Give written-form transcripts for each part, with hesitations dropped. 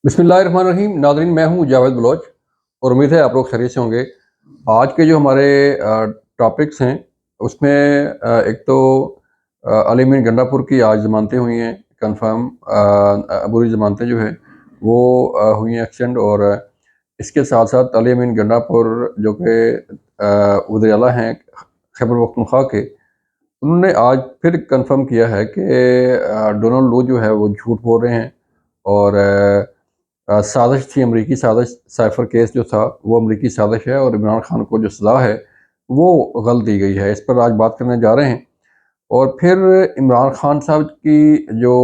बिस्मिल्लाहिर्रहमानिर्रहीम। नाज़रीन, मैं हूँ जावेद बलोच और उम्मीद है आप लोग खैरियत से होंगे। आज के जो हमारे टॉपिक्स हैं उसमें एक तो अली मीर गंडापुर की आज ज़मानतें हुई हैं कंफर्म। अबूरी ज़मानतें जो है वो हुई हैं एक्सटेंड, और इसके साथ साथ अली मीर गंडापुर जो कि वज़ीर आला हैं खैबर पख्तूनख्वा के, उन्होंने आज फिर कंफर्म किया है कि डोनाल्ड लू जो है वो झूठ बोल रहे हैं, और साजिश थी, अमरीकी साजिश। साइफर केस जो था वो अमरीकी साजिश है, और इमरान खान को जो सज़ा है वो गलत दी गई है। इस पर आज बात करने जा रहे हैं। और फिर इमरान खान साहब की जो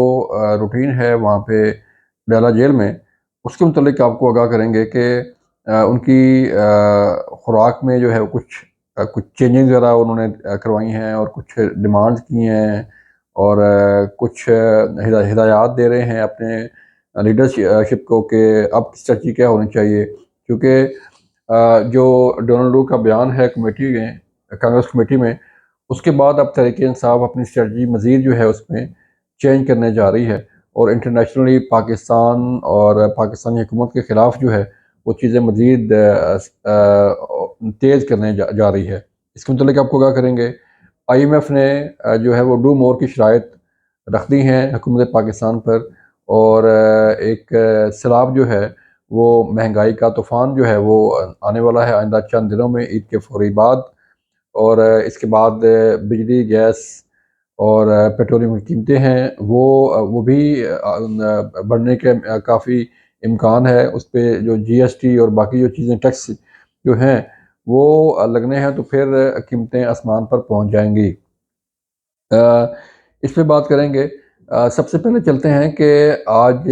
रूटीन है वहाँ पे डला जेल में, उसके मुतल्लिक आपको आगाह करेंगे कि उनकी खुराक में जो है वो कुछ चेंजेस वगैरह उन्होंने करवाई हैं, और कुछ डिमांड्स की हैं, और कुछ हिदायत दे रहे हैं अपने लीडरशिप को कि अब स्ट्रेटजी क्या होनी चाहिए। क्योंकि जो डोनाल्ड लू का बयान है कमेटी में, कांग्रेस कमेटी में, उसके बाद अब तहरीक इंसाफ अपनी स्ट्रेटजी मज़ीद जो है उसमें चेंज करने जा रही है, और इंटरनेशनली पाकिस्तान और पाकिस्तानी हुकूमत के ख़िलाफ़ जो है वो चीज़ें मज़ीद तेज़ करने जा रही है। इसके मतलब आपको क्या करेंगे। IMF ने जो है वो डू मोर की शराइत रख दी हैं हुकूमत पाकिस्तान पर, और एक सैलाब जो है वो महंगाई का तूफ़ान जो है वो आने वाला है आइंदा चंद दिनों में, ईद के फौरी बाद। और इसके बाद बिजली, गैस और पेट्रोलियम की कीमतें हैं वो भी बढ़ने के काफ़ी इम्कान है। उस पे जो GST और बाकी जो चीज़ें टैक्स जो हैं वो लगने हैं, तो फिर कीमतें आसमान पर पहुंच जाएंगी। इस पे बात करेंगे। सबसे पहले चलते हैं कि आज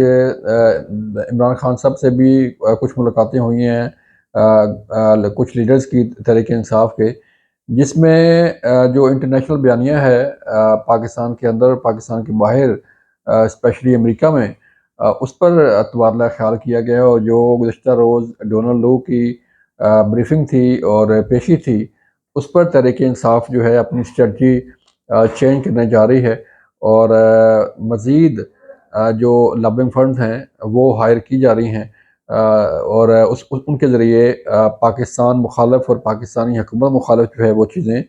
इमरान खान साहब से भी कुछ मुलाकातें हुई हैं कुछ लीडर्स की तहरीक इंसाफ के, जिसमें जो इंटरनेशनल बयानिया है पाकिस्तान के अंदर और पाकिस्तान के बाहर, स्पेशली अमेरिका में, उस पर तबादला ख्याल किया गया। और जो गुज़श्ता रोज़ डोनाल्ड लू की ब्रीफिंग थी और पेशी थी, उस पर तहरीक इंसाफ जो है अपनी स्ट्रेटजी चेंज करने जा रही है, और मज़ीद जो लॉबिंग फंड्स हैं वो हायर की जा रही हैं, और उनके ज़रिए पाकिस्तान मुखालफ और पाकिस्तानी हुकूमत मुखालफ जो है वो चीज़ें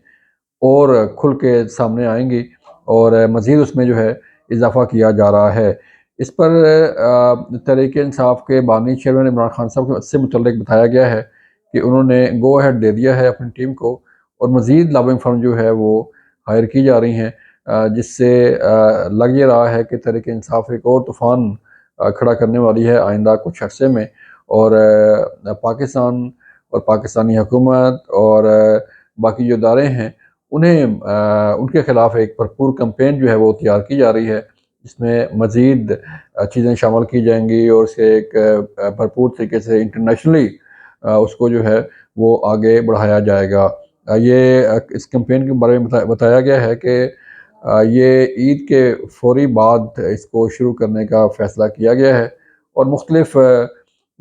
और खुल के सामने आएंगी, और मज़ीद उसमें जो है इजाफ़ा किया जा रहा है। इस पर तहरीक इंसाफ के बानी चेयरमैन इमरान खान साहब से मुतल्लिक बताया गया है कि उन्होंने गो अहेड दे दिया है अपनी टीम को, और मज़ीद लॉबिंग फर्म जो है वो हायर की जा रही हैं, जिससे लग ये रहा है कि तहरीक इंसाफ एक और तूफ़ान खड़ा करने वाली है आइंदा कुछ अर्से में। और पाकिस्तान और पाकिस्तानी हुकूमत और बाकी जो इदारे हैं उन्हें उनके ख़िलाफ़ एक भरपूर कैंपेन जो है वो तैयार की जा रही है, जिसमें मज़ीद चीज़ें शामिल की जाएंगी, और इसे एक भरपूर तरीके से इंटरनेशनली उसको जो है वो आगे बढ़ाया जाएगा। इस कैंपेन के बारे में बताया गया है कि ये ईद के फौरी बाद इसको शुरू करने का फ़ैसला किया गया है। और मुख्तलिफ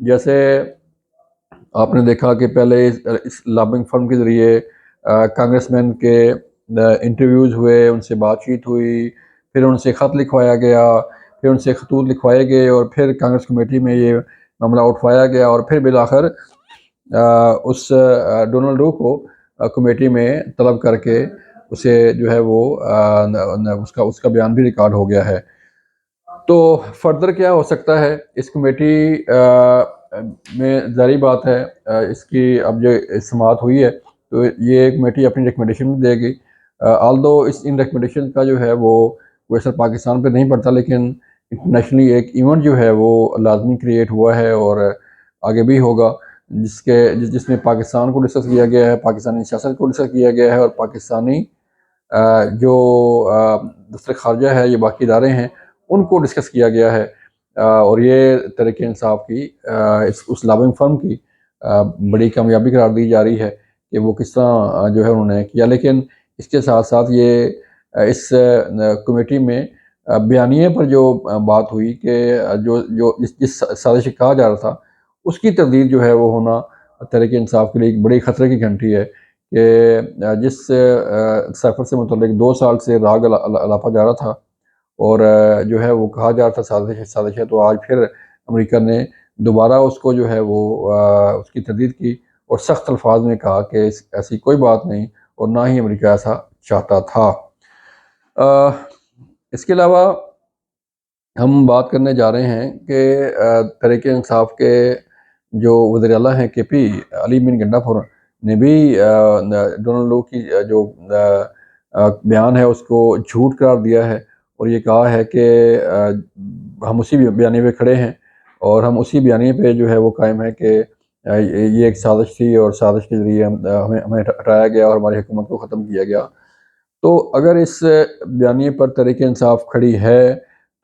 जैसे आपने देखा कि पहले इस लॉबिंग फर्म के ज़रिए कांग्रेसमैन के इंटरव्यूज़ हुए, उनसे बातचीत हुई, फिर उनसे ख़त लिखवाया गया, फिर उनसे खतूत लिखवाए गए, और फिर कांग्रेस कमेटी में ये मामला उठवाया गया, और फिर बिलाखिर उस डोनाल्ड डू को कमेटी में तलब करके उसे जो है वो उसका उसका बयान भी रिकॉर्ड हो गया है। तो फर्दर क्या हो सकता है इस कमेटी में, ज़ाहिर बात है इसकी अब जो समाअत हुई है तो ये कमेटी अपनी रिकमेंडेशन भी देगी। ऑल्दो इन रिकमेंडेशन का जो है वो वैसे पाकिस्तान पे नहीं पड़ता, लेकिन इंटरनेशनली एक इवेंट जो है वो लाजमी क्रिएट हुआ है, और आगे भी होगा, जिसमें पाकिस्तान को डिस्कस किया गया है, पाकिस्तानी सियासत को डिस्कस किया गया है, और पाकिस्तानी जो दफ्तर ख़ारजा है, ये बाकी इदारे हैं, उनको डिस्कस किया गया है। और ये तहरीक इंसाफ की उस लॉबिंग फर्म की बड़ी कामयाबी करार दी जा रही है कि वो किस तरह जो है उन्होंने किया। लेकिन इसके साथ साथ ये इस कमेटी में बयानिए पर जो बात हुई कि जो जो जिस साजिश कहा जा रहा था उसकी तरदीद जो है वो होना तहरीक इंसाफ के लिए एक बड़ी ख़तरे की घंटी है कि जिस सफ़र से मुतल्लिक 2 साल से राग अलापा जा रहा था, और जो है वो कहा जा रहा था साजिश साजिश है, तो आज फिर امریکہ نے دوبارہ اس کو جو ہے وہ اس کی تردید کی اور سخت الفاظ میں کہا کہ ایسی کوئی بات نہیں اور نہ ہی امریکہ ایسا چاہتا تھا۔ اس کے علاوہ ہم بات کرنے جا رہے ہیں کہ تحریک انصاف کے جو وزیر اعلیٰ ہیں کے پی علی بن گنڈا نے بھی ڈونلڈ لو کی جو بیان ہے اس کو جھوٹ قرار دیا ہے اور یہ کہا ہے کہ ہم اسی بیانیے پہ کھڑے ہیں اور ہم اسی بیانیے پہ جو ہے وہ قائم ہے کہ یہ ایک سازش تھی اور سازش کے ذریعے ہمیں ہٹایا گیا اور ہماری حکومت کو ختم کیا گیا۔ تو اگر اس بیانیے پر تحریک انصاف کھڑی ہے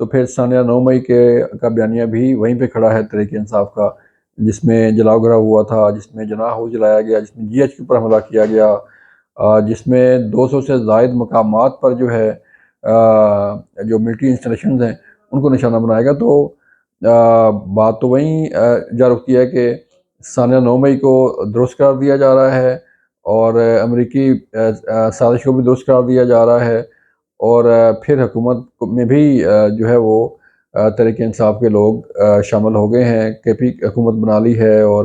تو پھر سانیہ 9 مئی کا بیانیہ بھی وہیں پہ کھڑا ہے تحریک انصاف کا، جس میں جلاؤ گرا ہوا تھا، جس میں جناح ہاؤس جلایا گیا، جس میں جی ایچ کے پر حملہ کیا گیا، جس میں 200 سے زائد مقامات پر جو ہے جو ملٹری انسٹالیشنز ہیں ان کو نشانہ بنائے گا۔ تو بات تو وہیں جا رکتی ہے کہ سانیہ 9 مئی کو درست قرار دیا جا رہا ہے اور امریکی سازش کو بھی درست قرار دیا جا رہا ہے، اور پھر حکومت میں بھی جو ہے وہ تحریک انصاف کے لوگ شامل ہو گئے ہیں، کے پی حکومت بنا لی ہے اور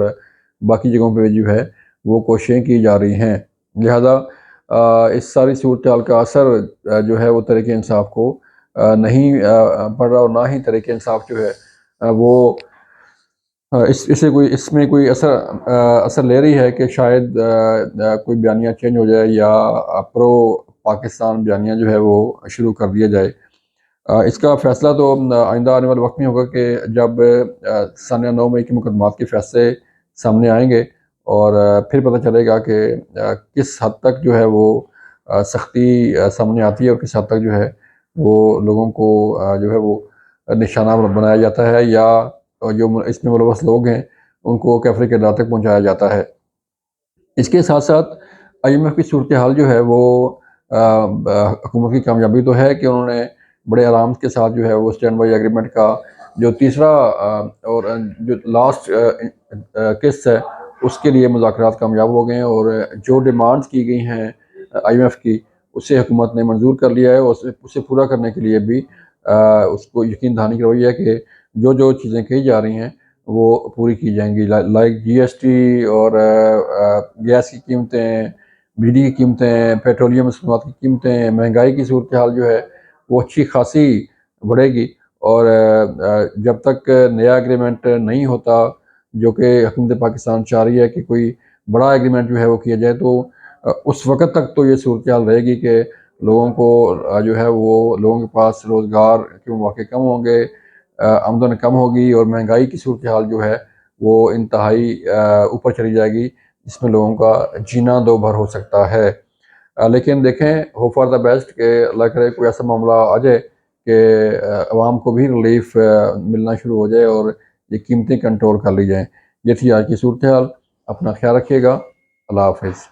باقی جگہوں پہ جو ہے وہ کوششیں کی جا رہی ہیں۔ لہذا اس ساری صورتحال کا اثر جو ہے وہ تحریک انصاف کو نہیں پڑ رہا اور نہ ہی تحریک انصاف جو ہے وہ اس میں کوئی اثر لے رہی ہے کہ شاید کوئی بیانیہ چینج ہو جائے یا پرو پاکستان بیانیہ جو ہے وہ شروع کر دیا جائے۔ اس کا فیصلہ تو آئندہ آنے والے وقت میں ہوگا کہ جب سانیہ 9 مئی کے مقدمات کے فیصلے سامنے آئیں گے اور پھر پتہ چلے گا کہ کس حد تک جو ہے وہ سختی سامنے آتی ہے اور کس حد تک جو ہے وہ لوگوں کو جو ہے وہ نشانہ بنایا جاتا ہے یا جو اس میں ملوث لوگ ہیں ان کو کیفرے کردار تک پہنچایا جاتا ہے۔ اس کے ساتھ ساتھ آئی ایم ایف کی صورتحال جو ہے وہ حکومت کی کامیابی تو ہے کہ انہوں نے بڑے آرام کے ساتھ جو ہے وہ اسٹینڈ بائی ایگریمنٹ کا جو تیسرا اور جو لاسٹ قسط ہے اس کے لیے مذاکرات کامیاب ہو گئے ہیں اور جو ڈیمانڈز کی گئی ہیں آئی ایم ایف کی اسے حکومت نے منظور کر لیا ہے اور اسے پورا کرنے کے لیے بھی اس کو یقین دہانی کروائی ہے کہ جو چیزیں کہی جا رہی ہیں وہ پوری کی جائیں گی، لائک جی ایس ٹی اور گیس کی قیمتیں، بجلی کی قیمتیں، پیٹرولیم مصنوعات کی قیمتیں، مہنگائی کی صورتحال جو ہے وہ اچھی خاصی بڑھے گی اور جب تک نیا ایگریمنٹ نہیں ہوتا جو کہ حکومت پاکستان چاہ رہی ہے کہ کوئی بڑا ایگریمنٹ جو ہے وہ کیا جائے تو اس وقت تک تو یہ صورتحال رہے گی کہ لوگوں کو جو ہے وہ لوگوں کے پاس روزگار کے مواقع کم ہوں گے، آمدن کم ہوگی اور مہنگائی کی صورتحال جو ہے وہ انتہائی اوپر چلی جائے گی جس میں لوگوں کا جینا دو بھر ہو سکتا ہے۔ لیکن دیکھیں ہوپ فار دا بیسٹ کہ اللہ کرے کوئی ایسا معاملہ آ جائے کہ عوام کو بھی ریلیف ملنا شروع ہو جائے اور یہ قیمتیں کنٹرول کر لی جائیں۔ یہ تھی آج کی صورتحال، اپنا خیال رکھیے گا، اللہ حافظ۔